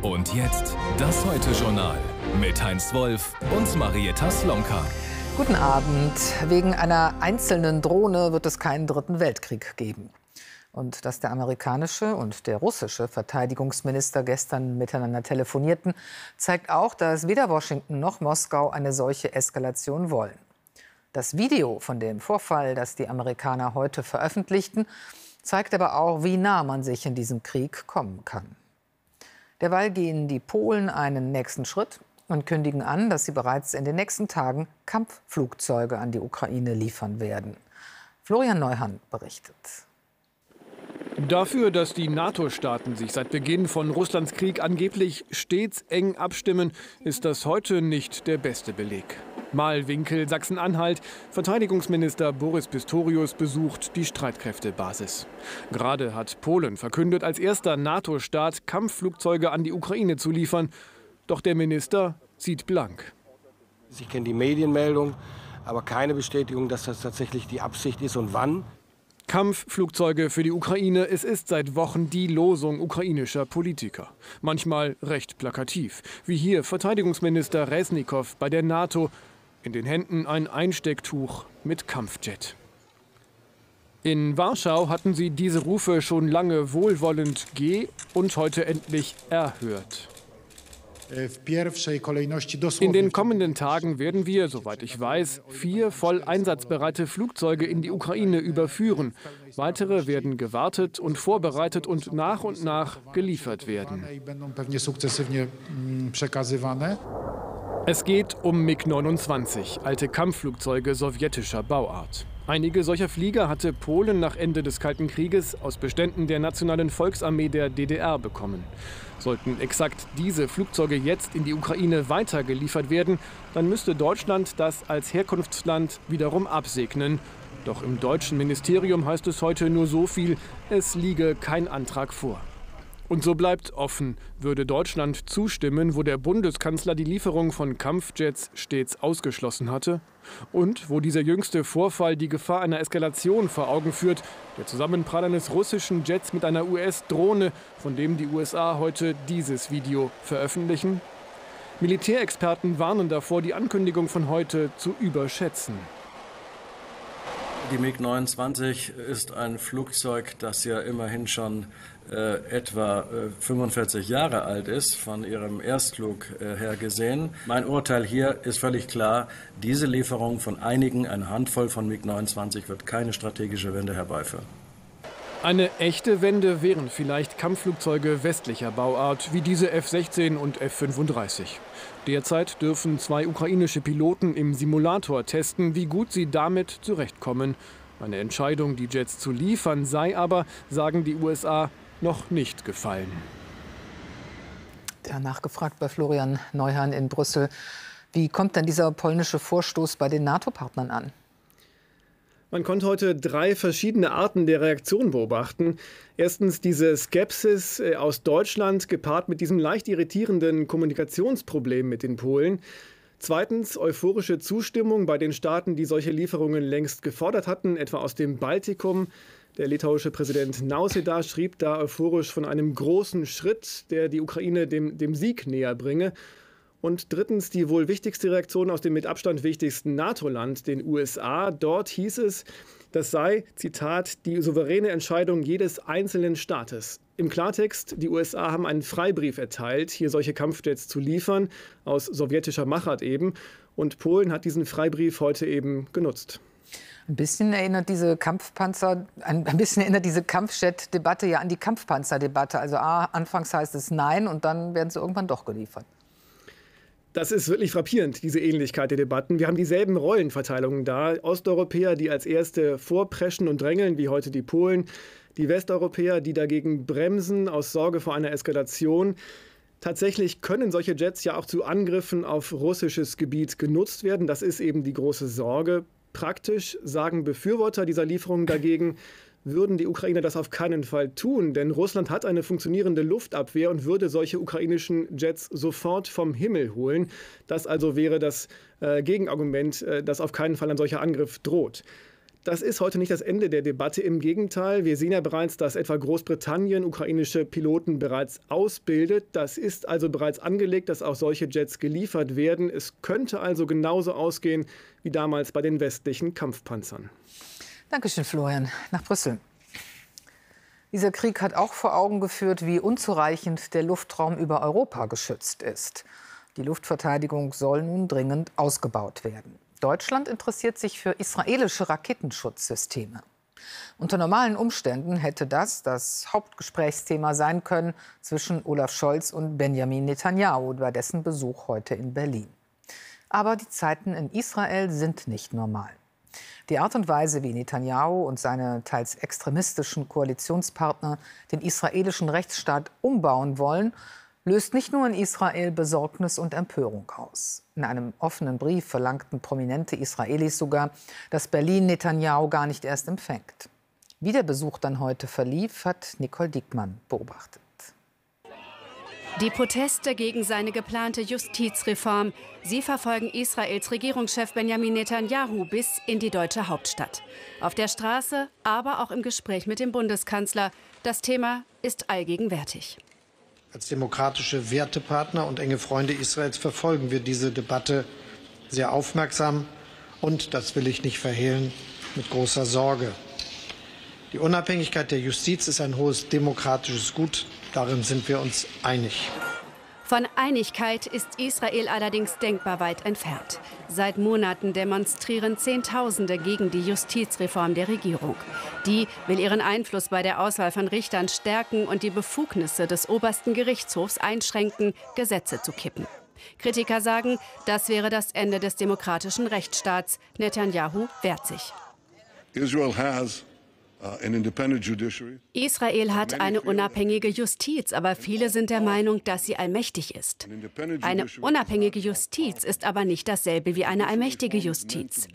Und jetzt das Heute-Journal mit Heinz Wolf und Marietta Slomka. Guten Abend. Wegen einer einzelnen Drohne wird es keinen dritten Weltkrieg geben. Und dass der amerikanische und der russische Verteidigungsminister gestern miteinander telefonierten, zeigt auch, dass weder Washington noch Moskau eine solche Eskalation wollen. Das Video von dem Vorfall, das die Amerikaner heute veröffentlichten, zeigt aber auch, wie nah man sich in diesem Krieg kommen kann. Derweil gehen die Polen einen nächsten Schritt und kündigen an, dass sie bereits in den nächsten Tagen Kampfflugzeuge an die Ukraine liefern werden. Florian Neuhan berichtet. Dafür, dass die NATO-Staaten sich seit Beginn von Russlands Krieg angeblich stets eng abstimmen, ist das heute nicht der beste Beleg. Malwinkel, Sachsen-Anhalt. Verteidigungsminister Boris Pistorius besucht die Streitkräftebasis. Gerade hat Polen verkündet, als erster NATO-Staat Kampfflugzeuge an die Ukraine zu liefern. Doch der Minister zieht blank. Ich kenne die Medienmeldung, aber keine Bestätigung, dass das tatsächlich die Absicht ist und wann. Kampfflugzeuge für die Ukraine, es ist seit Wochen die Losung ukrainischer Politiker. Manchmal recht plakativ, wie hier Verteidigungsminister Resnikow bei der NATO. In den Händen ein Einstecktuch mit Kampfjet. In Warschau hatten sie diese Rufe schon lange wohlwollend und heute endlich erhört. In den kommenden Tagen werden wir, soweit ich weiß, 4 voll einsatzbereite Flugzeuge in die Ukraine überführen. Weitere werden gewartet und vorbereitet und nach geliefert werden. Es geht um MiG-29, alte Kampfflugzeuge sowjetischer Bauart. Einige solcher Flieger hatte Polen nach Ende des Kalten Krieges aus Beständen der Nationalen Volksarmee der DDR bekommen. Sollten exakt diese Flugzeuge jetzt in die Ukraine weitergeliefert werden, dann müsste Deutschland das als Herkunftsland wiederum absegnen. Doch im deutschen Ministerium heißt es heute nur so viel, es liege kein Antrag vor. Und so bleibt offen, würde Deutschland zustimmen, wo der Bundeskanzler die Lieferung von Kampfjets stets ausgeschlossen hatte? Und wo dieser jüngste Vorfall die Gefahr einer Eskalation vor Augen führt, der Zusammenprall eines russischen Jets mit einer US-Drohne, von dem die USA heute dieses Video veröffentlichen? Militärexperten warnen davor, die Ankündigung von heute zu überschätzen. Die MiG-29 ist ein Flugzeug, das ja immerhin schon etwa 45 Jahre alt ist, von ihrem Erstflug her gesehen. Mein Urteil hier ist völlig klar, diese Lieferung von eine Handvoll von MiG-29 wird keine strategische Wende herbeiführen. Eine echte Wende wären vielleicht Kampfflugzeuge westlicher Bauart, wie diese F-16 und F-35. Derzeit dürfen 2 ukrainische Piloten im Simulator testen, wie gut sie damit zurechtkommen. Eine Entscheidung, die Jets zu liefern, sei aber, sagen die USA, noch nicht gefallen. Ja, nachgefragt bei Florian Neuhan in Brüssel. Wie kommt denn dieser polnische Vorstoß bei den NATO-Partnern an? Man konnte heute 3 verschiedene Arten der Reaktion beobachten. Erstens diese Skepsis aus Deutschland, gepaart mit diesem leicht irritierenden Kommunikationsproblem mit den Polen. Zweitens euphorische Zustimmung bei den Staaten, die solche Lieferungen längst gefordert hatten, etwa aus dem Baltikum. Der litauische Präsident Nausėda schrieb da euphorisch von einem großen Schritt, der die Ukraine dem Sieg näher bringe. Und drittens die wohl wichtigste Reaktion aus dem mit Abstand wichtigsten NATO-Land, den USA. Dort hieß es, das sei, Zitat, die souveräne Entscheidung jedes einzelnen Staates. Im Klartext, die USA haben einen Freibrief erteilt, hier solche Kampfjets zu liefern, aus sowjetischer Machart eben. Und Polen hat diesen Freibrief heute eben genutzt. Ein bisschen erinnert diese Kampfjet-Debatte ja an die Kampfpanzerdebatte. Also anfangs heißt es nein und dann werden sie irgendwann doch geliefert. Das ist wirklich frappierend, diese Ähnlichkeit der Debatten. Wir haben dieselben Rollenverteilungen da. Osteuropäer, die als Erste vorpreschen und drängeln, wie heute die Polen. Die Westeuropäer, die dagegen bremsen aus Sorge vor einer Eskalation. Tatsächlich können solche Jets ja auch zu Angriffen auf russisches Gebiet genutzt werden. Das ist eben die große Sorge. Praktisch sagen Befürworter dieser Lieferungen dagegen, würden die Ukrainer das auf keinen Fall tun. Denn Russland hat eine funktionierende Luftabwehr und würde solche ukrainischen Jets sofort vom Himmel holen. Das also wäre das Gegenargument, dass auf keinen Fall ein solcher Angriff droht. Das ist heute nicht das Ende der Debatte. Im Gegenteil, wir sehen ja bereits, dass etwa Großbritannien ukrainische Piloten bereits ausbildet. Das ist also bereits angelegt, dass auch solche Jets geliefert werden. Es könnte also genauso ausgehen wie damals bei den westlichen Kampfpanzern. Dankeschön, Florian. Nach Brüssel. Dieser Krieg hat auch vor Augen geführt, wie unzureichend der Luftraum über Europa geschützt ist. Die Luftverteidigung soll nun dringend ausgebaut werden. Deutschland interessiert sich für israelische Raketenschutzsysteme. Unter normalen Umständen hätte das Hauptgesprächsthema sein können zwischen Olaf Scholz und Benjamin Netanyahu bei dessen Besuch heute in Berlin. Aber die Zeiten in Israel sind nicht normal. Die Art und Weise, wie Netanyahu und seine teils extremistischen Koalitionspartner den israelischen Rechtsstaat umbauen wollen, löst nicht nur in Israel Besorgnis und Empörung aus. In einem offenen Brief verlangten prominente Israelis sogar, dass Berlin Netanyahu gar nicht erst empfängt. Wie der Besuch dann heute verlief, hat Nicole Diekmann beobachtet. Die Proteste gegen seine geplante Justizreform, sie verfolgen Israels Regierungschef Benjamin Netanyahu bis in die deutsche Hauptstadt. Auf der Straße, aber auch im Gespräch mit dem Bundeskanzler. Das Thema ist allgegenwärtig. Als demokratische Wertepartner und enge Freunde Israels verfolgen wir diese Debatte sehr aufmerksam und, das will ich nicht verhehlen, mit großer Sorge. Die Unabhängigkeit der Justiz ist ein hohes demokratisches Gut. Darin sind wir uns einig. Von Einigkeit ist Israel allerdings denkbar weit entfernt. Seit Monaten demonstrieren Zehntausende gegen die Justizreform der Regierung. Die will ihren Einfluss bei der Auswahl von Richtern stärken und die Befugnisse des obersten Gerichtshofs einschränken, Gesetze zu kippen. Kritiker sagen, das wäre das Ende des demokratischen Rechtsstaats. Netanyahu wehrt sich. Israel hat eine unabhängige Justiz, aber viele sind der Meinung, dass sie allmächtig ist. Eine unabhängige Justiz ist aber nicht dasselbe wie eine allmächtige Justiz.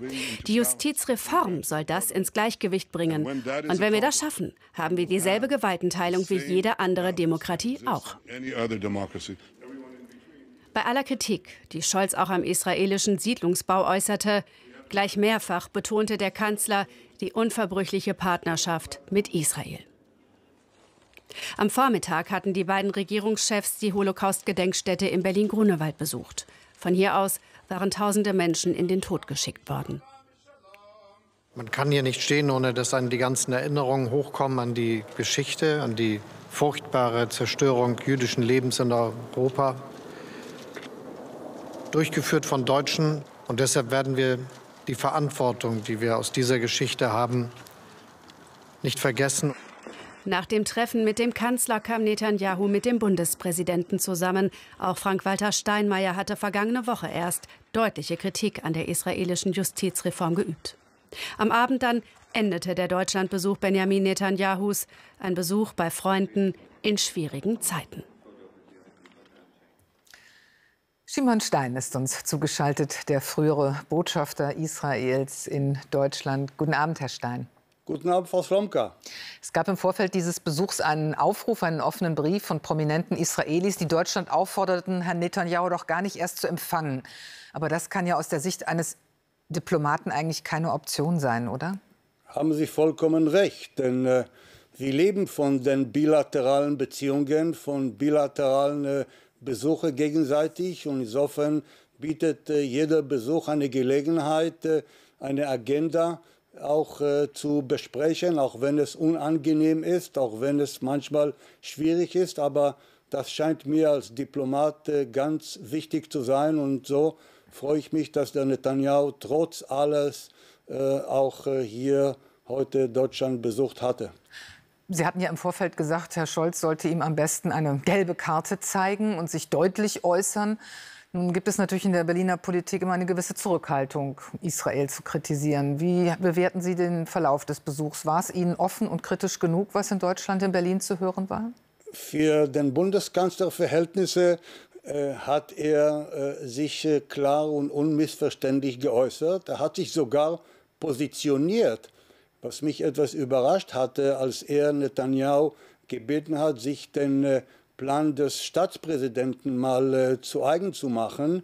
Die Justizreform soll das ins Gleichgewicht bringen. Und wenn wir das schaffen, haben wir dieselbe Gewaltenteilung wie jede andere Demokratie auch. Bei aller Kritik, die Scholz auch am israelischen Siedlungsbau äußerte, gleich mehrfach betonte der Kanzler die unverbrüchliche Partnerschaft mit Israel. Am Vormittag hatten die beiden Regierungschefs die Holocaust-Gedenkstätte in Berlin-Grunewald besucht. Von hier aus waren tausende Menschen in den Tod geschickt worden. Man kann hier nicht stehen, ohne dass einem die ganzen Erinnerungen hochkommen an die Geschichte, an die furchtbare Zerstörung jüdischen Lebens in Europa. Durchgeführt von Deutschen. Und deshalb werden wir die Verantwortung, die wir aus dieser Geschichte haben, nicht vergessen. Nach dem Treffen mit dem Kanzler kam Netanyahu mit dem Bundespräsidenten zusammen. Auch Frank-Walter Steinmeier hatte vergangene Woche erst deutliche Kritik an der israelischen Justizreform geübt. Am Abend dann endete der Deutschlandbesuch Benjamin Netanyahus, ein Besuch bei Freunden in schwierigen Zeiten. Shimon Stein ist uns zugeschaltet, der frühere Botschafter Israels in Deutschland. Guten Abend, Herr Stein. Guten Abend, Frau Slomka. Es gab im Vorfeld dieses Besuchs einen Aufruf, einen offenen Brief von prominenten Israelis, die Deutschland aufforderten, Herrn Netanyahu doch gar nicht erst zu empfangen. Aber das kann ja aus der Sicht eines Diplomaten eigentlich keine Option sein, oder? Haben Sie vollkommen recht, denn wir leben von den bilateralen Beziehungen, von bilateralen Besuche gegenseitig. Und insofern bietet jeder Besuch eine Gelegenheit, eine Agenda auch zu besprechen, auch wenn es unangenehm ist, auch wenn es manchmal schwierig ist. Aber das scheint mir als Diplomat ganz wichtig zu sein. Und so freue ich mich, dass der Netanyahu trotz alles auch hier heute Deutschland besucht hatte. Sie hatten ja im Vorfeld gesagt, Herr Scholz sollte ihm am besten eine gelbe Karte zeigen und sich deutlich äußern. Nun gibt es natürlich in der Berliner Politik immer eine gewisse Zurückhaltung, Israel zu kritisieren. Wie bewerten Sie den Verlauf des Besuchs? War es Ihnen offen und kritisch genug, was in Deutschland, in Berlin zu hören war? Für den Bundeskanzlerverhältnisse hat er sich klar und unmissverständlich geäußert. Er hat sich sogar positioniert, was mich etwas überrascht hatte, als er Netanyahu gebeten hat, sich den Plan des Staatspräsidenten mal zu eigen zu machen.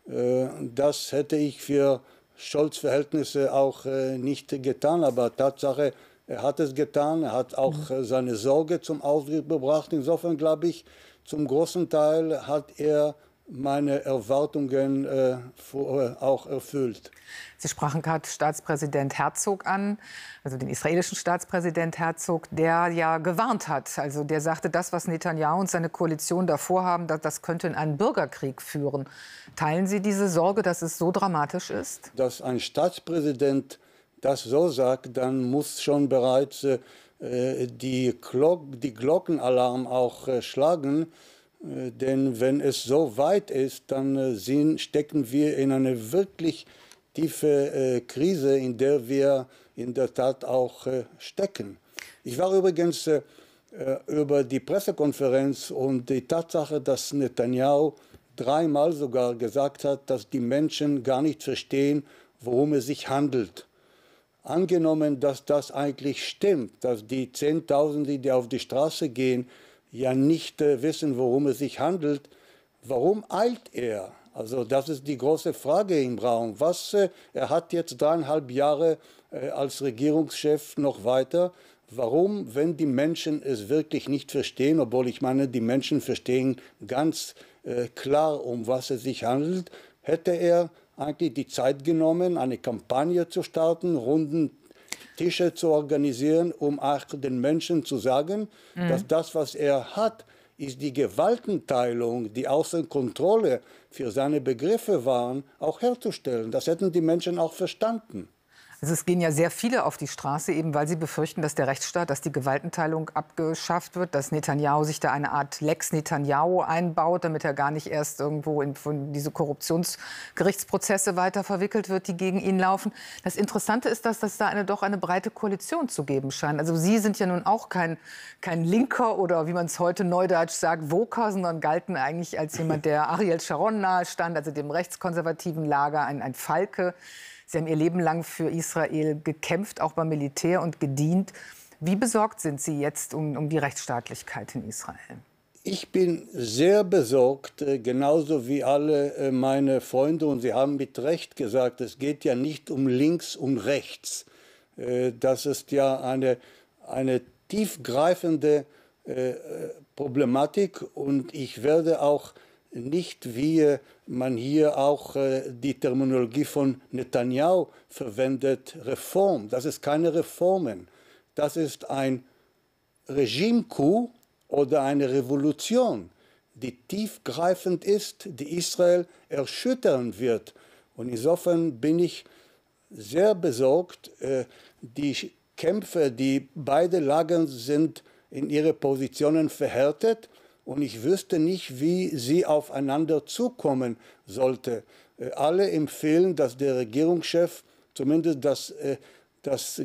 Das hätte ich für Scholz-Verhältnisse auch nicht getan. Aber Tatsache, er hat es getan. Er hat auch seine Sorge zum Ausdruck gebracht. Insofern glaube ich, zum großen Teil hat er meine Erwartungen auch erfüllt. Sie sprachen gerade Staatspräsident Herzog an, also den israelischen Staatspräsident Herzog, der ja gewarnt hat. Also der sagte, das, was Netanyahu und seine Koalition davor haben, das könnte in einen Bürgerkrieg führen. Teilen Sie diese Sorge, dass es so dramatisch ist? Dass ein Staatspräsident das so sagt, dann muss schon bereits die Glockenalarm auch schlagen. Denn wenn es so weit ist, dann stecken wir in eine wirklich tiefe Krise, in der wir in der Tat auch stecken. Ich war übrigens über die Pressekonferenz und die Tatsache, dass Netanyahu dreimal sogar gesagt hat, dass die Menschen gar nicht verstehen, worum es sich handelt. Angenommen, dass das eigentlich stimmt, dass die Zehntausende, die auf die Straße gehen, ja nicht wissen, worum es sich handelt, warum eilt er? Also das ist die große Frage im Raum. Er hat jetzt 3,5 Jahre als Regierungschef noch weiter. Warum, wenn die Menschen es wirklich nicht verstehen, obwohl ich meine, die Menschen verstehen ganz klar, um was es sich handelt, hätte er eigentlich die Zeit genommen, eine Kampagne zu starten, runden Tische zu organisieren, um auch den Menschen zu sagen, dass das, was er hat, ist die Gewaltenteilung, die Außenkontrolle für seine Begriffe waren, auch herzustellen. Das hätten die Menschen auch verstanden. Also es gehen ja sehr viele auf die Straße, eben weil sie befürchten, dass der Rechtsstaat, dass die Gewaltenteilung abgeschafft wird, dass Netanyahu sich da eine Art Lex Netanyahu einbaut, damit er gar nicht erst irgendwo in diese Korruptionsgerichtsprozesse weiter verwickelt wird, die gegen ihn laufen. Das Interessante ist, dass da doch eine breite Koalition zu geben scheint. Also Sie sind ja nun auch kein Linker oder, wie man es heute neudeutsch sagt, Woker, sondern galten eigentlich als jemand, der Ariel Sharon nahe stand, also dem rechtskonservativen Lager, ein Falke. Sie haben Ihr Leben lang für Israel gekämpft, auch beim Militär und gedient. Wie besorgt sind Sie jetzt um die Rechtsstaatlichkeit in Israel? Ich bin sehr besorgt, genauso wie alle meine Freunde. Und Sie haben mit Recht gesagt, es geht ja nicht um links und rechts. Das ist ja eine tiefgreifende Problematik. Und ich werde auch nicht, wie man hier auch die Terminologie von Netanyahu verwendet, Reform. Das ist keine Reformen. Das ist ein Regime-Coup oder eine Revolution, die tiefgreifend ist, die Israel erschüttern wird. Und insofern bin ich sehr besorgt. Die Kämpfe, die beide Lager sind in ihre Positionen verhärtet. Und ich wüsste nicht, wie sie aufeinander zukommen sollte. Alle empfehlen, dass der Regierungschef zumindest das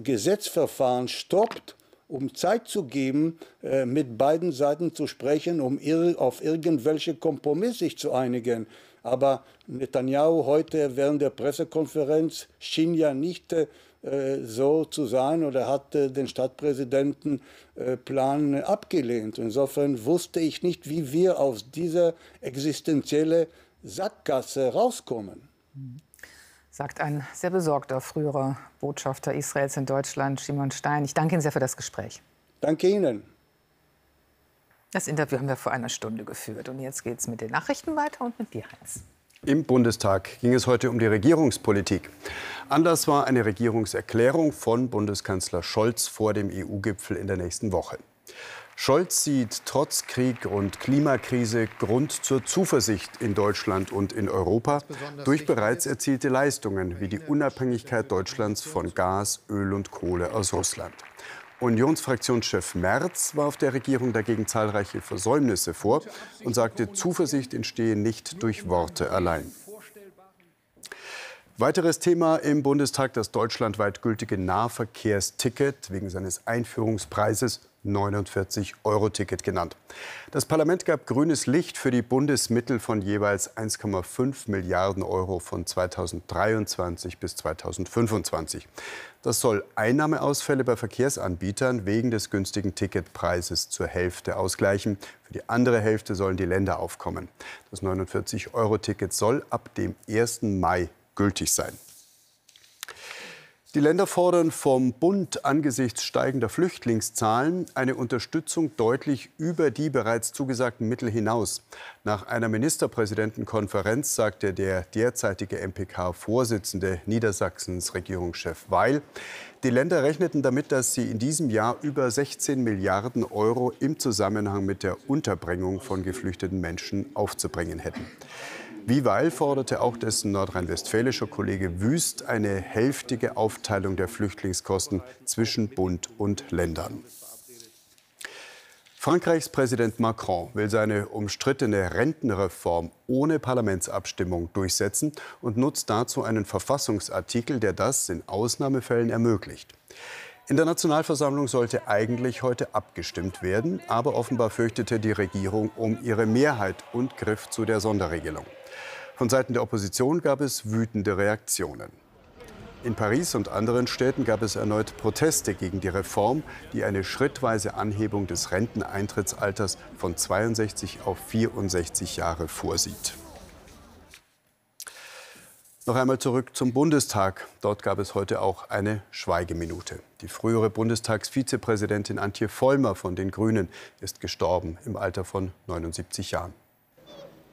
Gesetzverfahren stoppt, um Zeit zu geben, mit beiden Seiten zu sprechen, um auf irgendwelche Kompromisse sich zu einigen. Aber Netanyahu heute während der Pressekonferenz schien ja nicht so zu sein oder hat den Stadtpräsidentenplan abgelehnt. Insofern wusste ich nicht, wie wir aus dieser existenziellen Sackgasse rauskommen. Sagt ein sehr besorgter früherer Botschafter Israels in Deutschland, Shimon Stein. Ich danke Ihnen sehr für das Gespräch. Danke Ihnen. Das Interview haben wir vor einer Stunde geführt. Und jetzt geht es mit den Nachrichten weiter und mit dir, Heinz. Im Bundestag ging es heute um die Regierungspolitik. Anlass war eine Regierungserklärung von Bundeskanzler Scholz vor dem EU-Gipfel in der nächsten Woche. Scholz sieht trotz Krieg und Klimakrise Grund zur Zuversicht in Deutschland und in Europa durch bereits erzielte Leistungen wie die Unabhängigkeit Deutschlands von Gas, Öl und Kohle aus Russland. Unionsfraktionschef Merz warf der Regierung dagegen zahlreiche Versäumnisse vor und sagte, Zuversicht entstehe nicht durch Worte allein. Weiteres Thema im Bundestag, das deutschlandweit gültige Nahverkehrsticket, wegen seines Einführungspreises 49-Euro-Ticket genannt. Das Parlament gab grünes Licht für die Bundesmittel von jeweils 1,5 Milliarden Euro von 2023 bis 2025. Das soll Einnahmeausfälle bei Verkehrsanbietern wegen des günstigen Ticketpreises zur Hälfte ausgleichen. Für die andere Hälfte sollen die Länder aufkommen. Das 49-Euro-Ticket soll ab dem 1. Mai gültig sein. Die Länder fordern vom Bund angesichts steigender Flüchtlingszahlen eine Unterstützung deutlich über die bereits zugesagten Mittel hinaus. Nach einer Ministerpräsidentenkonferenz sagte der derzeitige MPK-Vorsitzende Niedersachsens Regierungschef Weil, die Länder rechneten damit, dass sie in diesem Jahr über 16 Milliarden Euro im Zusammenhang mit der Unterbringung von geflüchteten Menschen aufzubringen hätten. Wie Weil forderte auch dessen nordrhein-westfälischer Kollege Wüst eine hälftige Aufteilung der Flüchtlingskosten zwischen Bund und Ländern. Frankreichs Präsident Macron will seine umstrittene Rentenreform ohne Parlamentsabstimmung durchsetzen und nutzt dazu einen Verfassungsartikel, der das in Ausnahmefällen ermöglicht. In der Nationalversammlung sollte eigentlich heute abgestimmt werden, aber offenbar fürchtete die Regierung um ihre Mehrheit und griff zu der Sonderregelung. Von Seiten der Opposition gab es wütende Reaktionen. In Paris und anderen Städten gab es erneut Proteste gegen die Reform, die eine schrittweise Anhebung des Renteneintrittsalters von 62 auf 64 Jahre vorsieht. Noch einmal zurück zum Bundestag. Dort gab es heute auch eine Schweigeminute. Die frühere Bundestagsvizepräsidentin Antje Vollmer von den Grünen ist gestorben im Alter von 79 Jahren.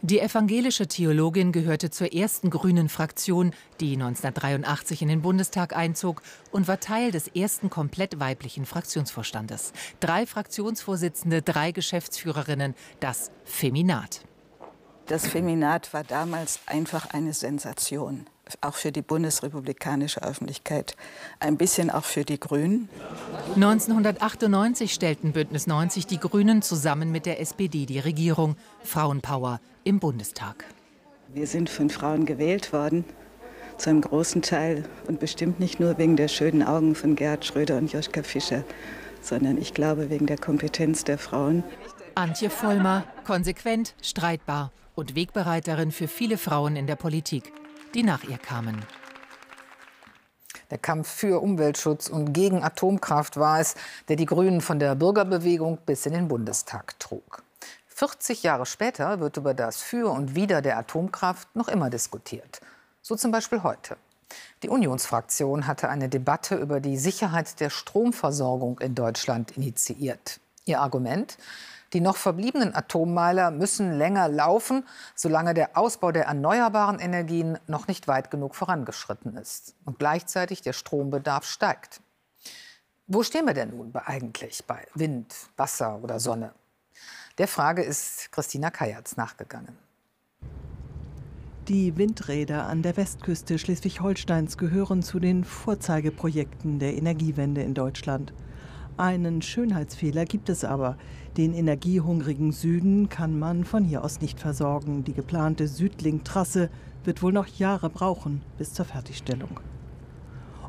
Die evangelische Theologin gehörte zur ersten grünen Fraktion, die 1983 in den Bundestag einzog und war Teil des ersten komplett weiblichen Fraktionsvorstandes. 3 Fraktionsvorsitzende, 3 Geschäftsführerinnen, das Feminat. Das Feminat war damals einfach eine Sensation, auch für die bundesrepublikanische Öffentlichkeit, ein bisschen auch für die Grünen. 1998 stellten Bündnis 90 die Grünen zusammen mit der SPD die Regierung. Frauenpower im Bundestag. Wir sind von Frauen gewählt worden, zu einem großen Teil, und bestimmt nicht nur wegen der schönen Augen von Gerhard Schröder und Joschka Fischer, sondern ich glaube wegen der Kompetenz der Frauen. Antje Vollmer, konsequent, streitbar und Wegbereiterin für viele Frauen in der Politik, die nach ihr kamen. Der Kampf für Umweltschutz und gegen Atomkraft war es, der die Grünen von der Bürgerbewegung bis in den Bundestag trug. 40 Jahre später wird über das Für und Wider der Atomkraft noch immer diskutiert. So zum Beispiel heute. Die Unionsfraktion hatte eine Debatte über die Sicherheit der Stromversorgung in Deutschland initiiert. Ihr Argument? Die noch verbliebenen Atommeiler müssen länger laufen, solange der Ausbau der erneuerbaren Energien noch nicht weit genug vorangeschritten ist und gleichzeitig der Strombedarf steigt. Wo stehen wir denn nun eigentlich bei Wind, Wasser oder Sonne? Der Frage ist Christina Kayatz nachgegangen. Die Windräder an der Westküste Schleswig-Holsteins gehören zu den Vorzeigeprojekten der Energiewende in Deutschland. Einen Schönheitsfehler gibt es aber. Den energiehungrigen Süden kann man von hier aus nicht versorgen. Die geplante Südlink-Trasse wird wohl noch Jahre brauchen bis zur Fertigstellung.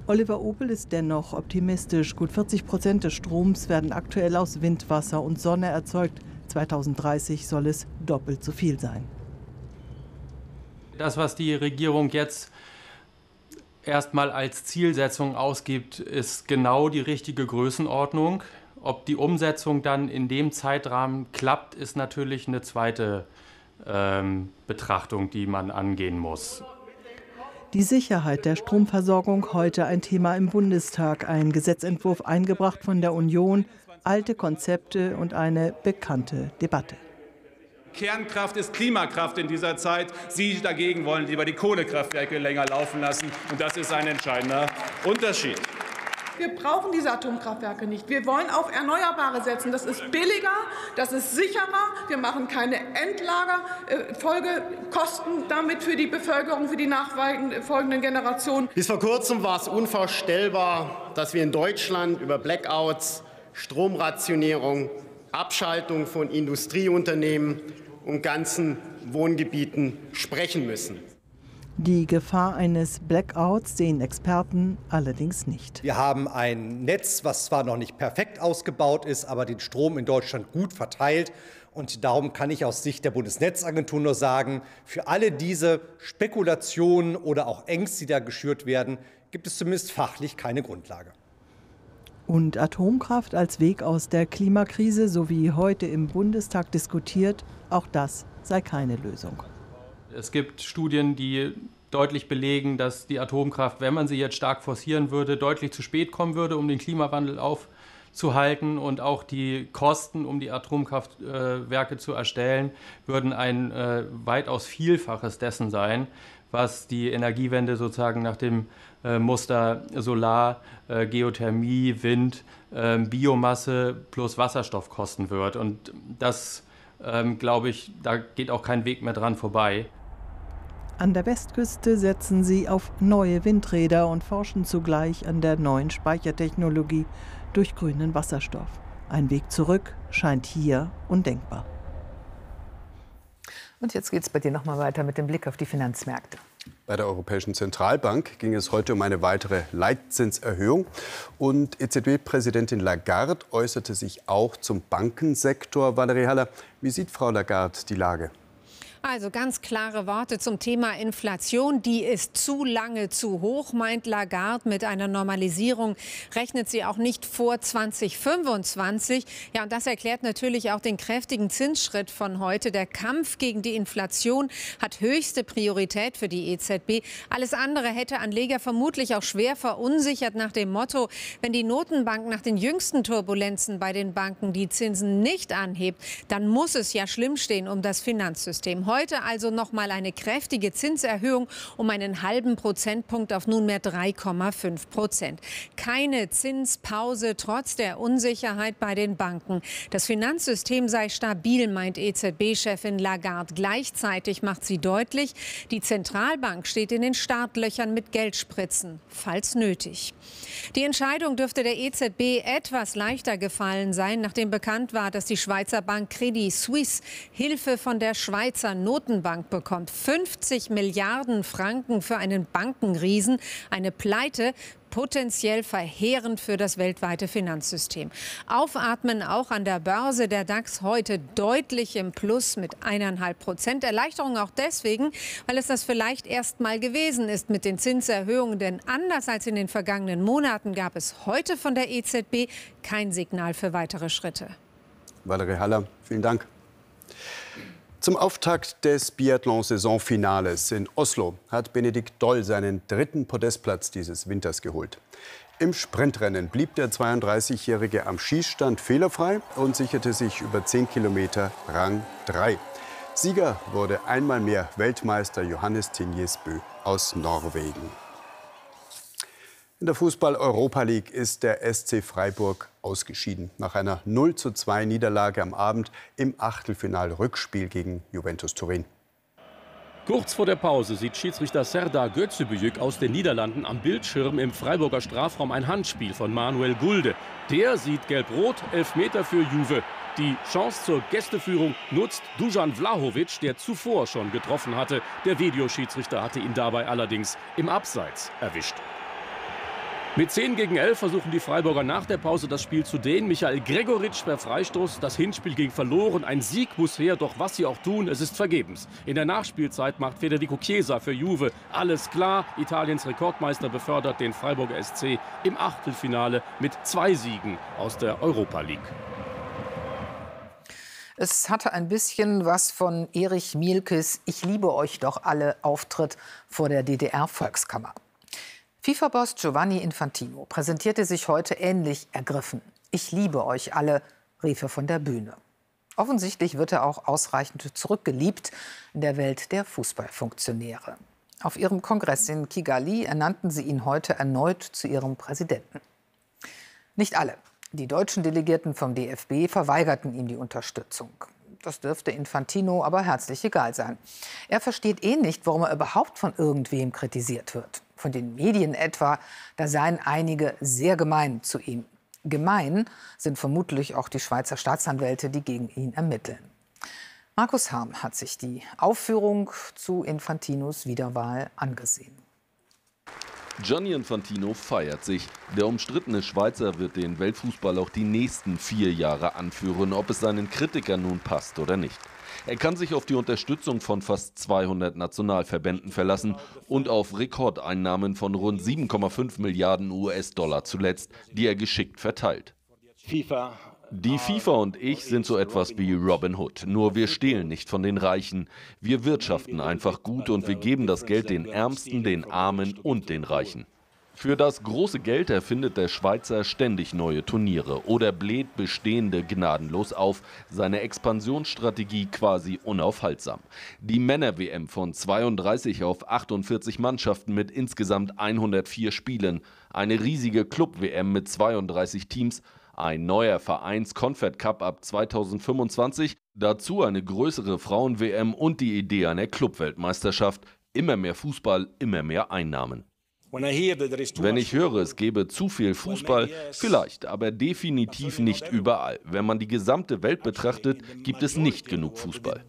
Oliver Opel ist dennoch optimistisch. Gut 40% des Stroms werden aktuell aus Wind, Wasser und Sonne erzeugt. 2030 soll es doppelt so viel sein. Das, was die Regierung jetzt erstmal als Zielsetzung ausgibt, ist genau die richtige Größenordnung. Ob die Umsetzung dann in dem Zeitrahmen klappt, ist natürlich eine zweite Betrachtung, die man angehen muss. Die Sicherheit der Stromversorgung heute ein Thema im Bundestag. Ein Gesetzentwurf eingebracht von der Union, alte Konzepte und eine bekannte Debatte. Kernkraft ist Klimakraft in dieser Zeit. Sie dagegen wollen lieber die Kohlekraftwerke länger laufen lassen. Und das ist ein entscheidender Unterschied. Wir brauchen diese Atomkraftwerke nicht. Wir wollen auf Erneuerbare setzen. Das ist billiger, das ist sicherer. Wir machen keine Folgekosten damit für die Bevölkerung, für die nachfolgenden Generationen. Bis vor kurzem war es unvorstellbar, dass wir in Deutschland über Blackouts, Stromrationierung, Abschaltung von Industrieunternehmen und ganzen Wohngebieten sprechen müssen. Die Gefahr eines Blackouts sehen Experten allerdings nicht. Wir haben ein Netz, was zwar noch nicht perfekt ausgebaut ist, aber den Strom in Deutschland gut verteilt. Und darum kann ich aus Sicht der Bundesnetzagentur nur sagen, für alle diese Spekulationen oder auch Ängste, die da geschürt werden, gibt es zumindest fachlich keine Grundlage. Und Atomkraft als Weg aus der Klimakrise, so wie heute im Bundestag diskutiert, auch das sei keine Lösung. Es gibt Studien, die deutlich belegen, dass die Atomkraft, wenn man sie jetzt stark forcieren würde, deutlich zu spät kommen würde, um den Klimawandel aufzuhalten. Und auch die Kosten, um die Atomkraftwerke zu erstellen, würden ein weitaus Vielfaches dessen sein, was die Energiewende sozusagen nach dem Muster Solar, Geothermie, Wind, Biomasse plus Wasserstoff kosten wird. Und das, glaube ich, da geht auch kein Weg mehr dran vorbei. An der Westküste setzen sie auf neue Windräder und forschen zugleich an der neuen Speichertechnologie durch grünen Wasserstoff. Ein Weg zurück scheint hier undenkbar. Und jetzt geht es bei dir noch mal weiter mit dem Blick auf die Finanzmärkte. Bei der Europäischen Zentralbank ging es heute um eine weitere Leitzinserhöhung. Und EZB-Präsidentin Lagarde äußerte sich auch zum Bankensektor. Valerie Haller, wie sieht Frau Lagarde die Lage? Also ganz klare Worte zum Thema Inflation. Die ist zu lange zu hoch, meint Lagarde. Mit einer Normalisierung rechnet sie auch nicht vor 2025. Ja, und das erklärt natürlich auch den kräftigen Zinsschritt von heute. Der Kampf gegen die Inflation hat höchste Priorität für die EZB. Alles andere hätte Anleger vermutlich auch schwer verunsichert nach dem Motto, wenn die Notenbank nach den jüngsten Turbulenzen bei den Banken die Zinsen nicht anhebt, dann muss es ja schlimm stehen um das Finanzsystem. Heute also noch mal eine kräftige Zinserhöhung um einen halben Prozentpunkt auf nunmehr 3,5%. Keine Zinspause trotz der Unsicherheit bei den Banken. Das Finanzsystem sei stabil, meint EZB-Chefin Lagarde. Gleichzeitig macht sie deutlich, die Zentralbank steht in den Startlöchern mit Geldspritzen, falls nötig. Die Entscheidung dürfte der EZB etwas leichter gefallen sein, nachdem bekannt war, dass die Schweizer Bank Credit Suisse Hilfe von der Schweizer Notenbank bekommt. 50 Milliarden Franken für einen Bankenriesen, eine Pleite, potenziell verheerend für das weltweite Finanzsystem. Aufatmen auch an der Börse, der DAX heute deutlich im Plus mit 1,5%. Erleichterung auch deswegen, weil es das vielleicht erst mal gewesen ist mit den Zinserhöhungen. Denn anders als in den vergangenen Monaten gab es heute von der EZB kein Signal für weitere Schritte. Valerie Haller, vielen Dank. Zum Auftakt des Biathlon-Saisonfinales in Oslo hat Benedikt Doll seinen 3. Podestplatz dieses Winters geholt. Im Sprintrennen blieb der 32-Jährige am Schießstand fehlerfrei und sicherte sich über 10 Kilometer Rang 3. Sieger wurde einmal mehr Weltmeister Johannes Tinjesbø aus Norwegen. In der Fußball-Europa League ist der SC Freiburg ausgeschieden. Nach einer 0:2 Niederlage am Abend im Achtelfinal-Rückspiel gegen Juventus Turin. Kurz vor der Pause sieht Schiedsrichter Serdar Gözübüyük aus den Niederlanden am Bildschirm im Freiburger Strafraum ein Handspiel von Manuel Gulde. Der sieht gelb-rot, Elfmeter für Juve. Die Chance zur Gästeführung nutzt Dusan Vlahovic, der zuvor schon getroffen hatte. Der Videoschiedsrichter hatte ihn dabei allerdings im Abseits erwischt. Mit 10:11 versuchen die Freiburger nach der Pause das Spiel zu drehen. Michael Gregoritsch per Freistoß. Das Hinspiel ging verloren. Ein Sieg muss her, doch was sie auch tun, es ist vergebens. In der Nachspielzeit macht Federico Chiesa für Juve alles klar. Italiens Rekordmeister befördert den Freiburger SC im Achtelfinale mit 2 Siegen aus der Europa League. Es hatte ein bisschen was von Erich Mielkes "Ich liebe euch doch alle" Auftritt vor der DDR-Volkskammer. FIFA-Boss Giovanni Infantino präsentierte sich heute ähnlich ergriffen. "Ich liebe euch alle", rief er von der Bühne. Offensichtlich wird er auch ausreichend zurückgeliebt in der Welt der Fußballfunktionäre. Auf ihrem Kongress in Kigali ernannten sie ihn heute erneut zu ihrem Präsidenten. Nicht alle. Die deutschen Delegierten vom DFB verweigerten ihm die Unterstützung. Das dürfte Infantino aber herzlich egal sein. Er versteht nicht, warum er überhaupt von irgendwem kritisiert wird. Von den Medien etwa, da seien einige sehr gemein zu ihm. Gemein sind vermutlich auch die Schweizer Staatsanwälte, die gegen ihn ermitteln. Markus Harm hat sich die Aufführung zu Infantinos Wiederwahl angesehen. Gianni Infantino feiert sich. Der umstrittene Schweizer wird den Weltfußball auch die nächsten 4 Jahre anführen, ob es seinen Kritikern nun passt oder nicht. Er kann sich auf die Unterstützung von fast 200 Nationalverbänden verlassen und auf Rekordeinnahmen von rund 7,5 Milliarden US-Dollar zuletzt, die er geschickt verteilt. FIFA Die FIFA und ich sind so etwas wie Robin Hood. Nur wir stehlen nicht von den Reichen. Wir wirtschaften einfach gut und wir geben das Geld den Ärmsten, den Armen und den Reichen. Für das große Geld erfindet der Schweizer ständig neue Turniere oder bläht bestehende gnadenlos auf. Seine Expansionsstrategie quasi unaufhaltsam. Die Männer-WM von 32 auf 48 Mannschaften mit insgesamt 104 Spielen. Eine riesige Club-WM mit 32 Teams. Ein neuer Vereins-Confed Cup ab 2025. Dazu eine größere Frauen-WM und die Idee einer Club-Weltmeisterschaft. Immer mehr Fußball, immer mehr Einnahmen. Wenn ich höre, es gäbe zu viel Fußball, vielleicht, aber definitiv nicht überall. Wenn man die gesamte Welt betrachtet, gibt es nicht genug Fußball.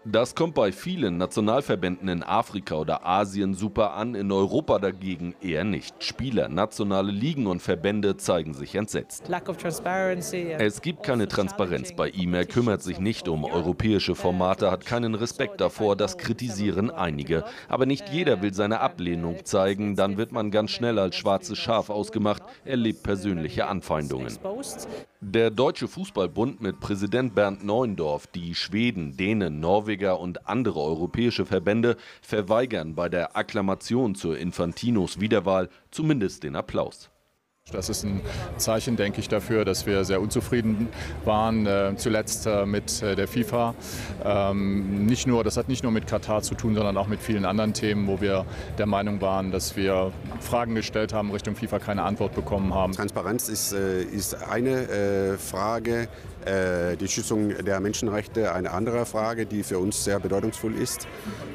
Das kommt bei vielen Nationalverbänden in Afrika oder Asien super an, in Europa dagegen eher nicht. Spieler, nationale Ligen und Verbände zeigen sich entsetzt. Es gibt keine Transparenz bei ihm, er kümmert sich nicht um europäische Formate, hat keinen Respekt davor, das kritisieren einige. Aber nicht jeder will seine Ablehnung zeigen, dann wird man ganz schnell als schwarzes Schaf ausgemacht, erlebt persönliche Anfeindungen. Der Deutsche Fußballbund mit Präsident Bernd Neuendorf, die Schweden, Dänen, Norweger und andere europäische Verbände verweigern bei der Akklamation zur Infantinos Wiederwahl zumindest den Applaus. Das ist ein Zeichen, denke ich, dafür, dass wir sehr unzufrieden waren, zuletzt mit der FIFA. Das hat nicht nur mit Katar zu tun, sondern auch mit vielen anderen Themen, wo wir der Meinung waren, dass wir Fragen gestellt haben, Richtung FIFA keine Antwort bekommen haben. Transparenz ist eine Frage, die Schützung der Menschenrechte eine andere Frage, die für uns sehr bedeutungsvoll ist.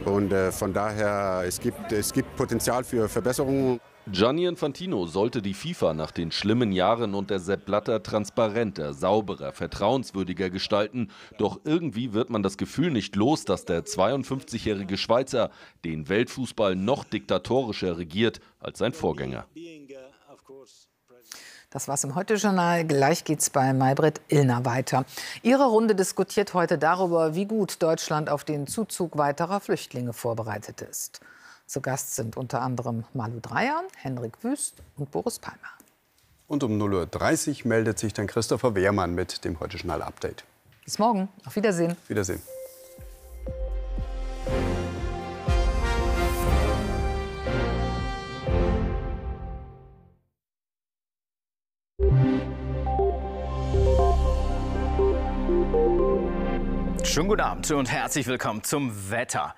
Und von daher, es gibt Potenzial für Verbesserungen. Gianni Infantino sollte die FIFA nach den schlimmen Jahren unter Sepp Blatter transparenter, sauberer, vertrauenswürdiger gestalten. Doch irgendwie wird man das Gefühl nicht los, dass der 52-jährige Schweizer den Weltfußball noch diktatorischer regiert als sein Vorgänger. Das war's im Heute-Journal. Gleich geht's bei Maybrit Illner weiter. Ihre Runde diskutiert heute darüber, wie gut Deutschland auf den Zuzug weiterer Flüchtlinge vorbereitet ist. Zu Gast sind unter anderem Malu Dreyer, Henrik Wüst und Boris Palmer. Und um 0:30 Uhr meldet sich dann Christopher Wehrmann mit dem Heute-Journal-Update. Bis morgen. Auf Wiedersehen. Wiedersehen. Schönen guten Abend und herzlich willkommen zum Wetter.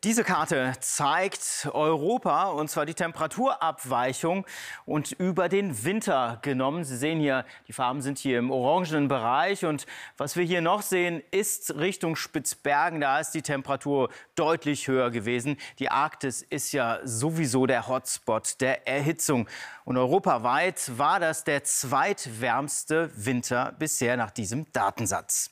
Diese Karte zeigt Europa, und zwar die Temperaturabweichung und über den Winter genommen. Sie sehen hier, die Farben sind hier im orangenen Bereich. Und was wir hier noch sehen, ist Richtung Spitzbergen. Da ist die Temperatur deutlich höher gewesen. Die Arktis ist ja sowieso der Hotspot der Erhitzung. Und europaweit war das der zweitwärmste Winter bisher nach diesem Datensatz.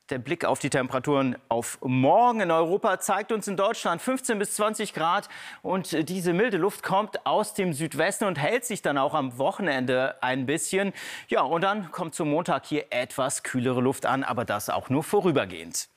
Der Blick auf die Temperaturen auf morgen in Europa zeigt uns in Deutschland 15 bis 20 Grad. Und diese milde Luft kommt aus dem Südwesten und hält sich dann auch am Wochenende ein bisschen. Ja, und dann kommt zum Montag hier etwas kühlere Luft an, aber das auch nur vorübergehend.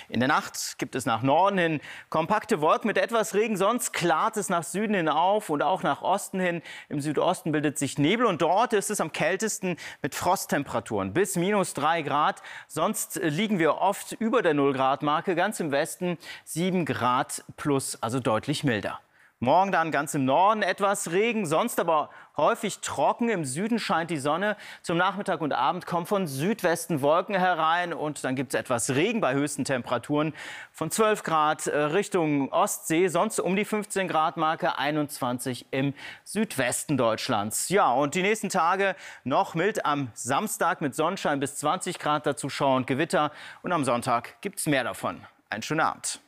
In der Nacht gibt es nach Norden hin kompakte Wolken mit etwas Regen, sonst klart es nach Süden hin auf und auch nach Osten hin. Im Südosten bildet sich Nebel und dort ist es am kältesten mit Frosttemperaturen bis -3 Grad. Sonst liegen wir oft über der 0-Grad-Marke, ganz im Westen 7 Grad plus, also deutlich milder. Morgen dann ganz im Norden etwas Regen, sonst aber häufig trocken. Im Süden scheint die Sonne. Zum Nachmittag und Abend kommen von Südwesten Wolken herein und dann gibt es etwas Regen bei höchsten Temperaturen von 12 Grad Richtung Ostsee, sonst um die 15 Grad Marke, 21 im Südwesten Deutschlands. Ja, und die nächsten Tage noch mild am Samstag mit Sonnenschein bis 20 Grad, dazu Schauer und Gewitter. Und am Sonntag gibt es mehr davon. Einen schönen Abend.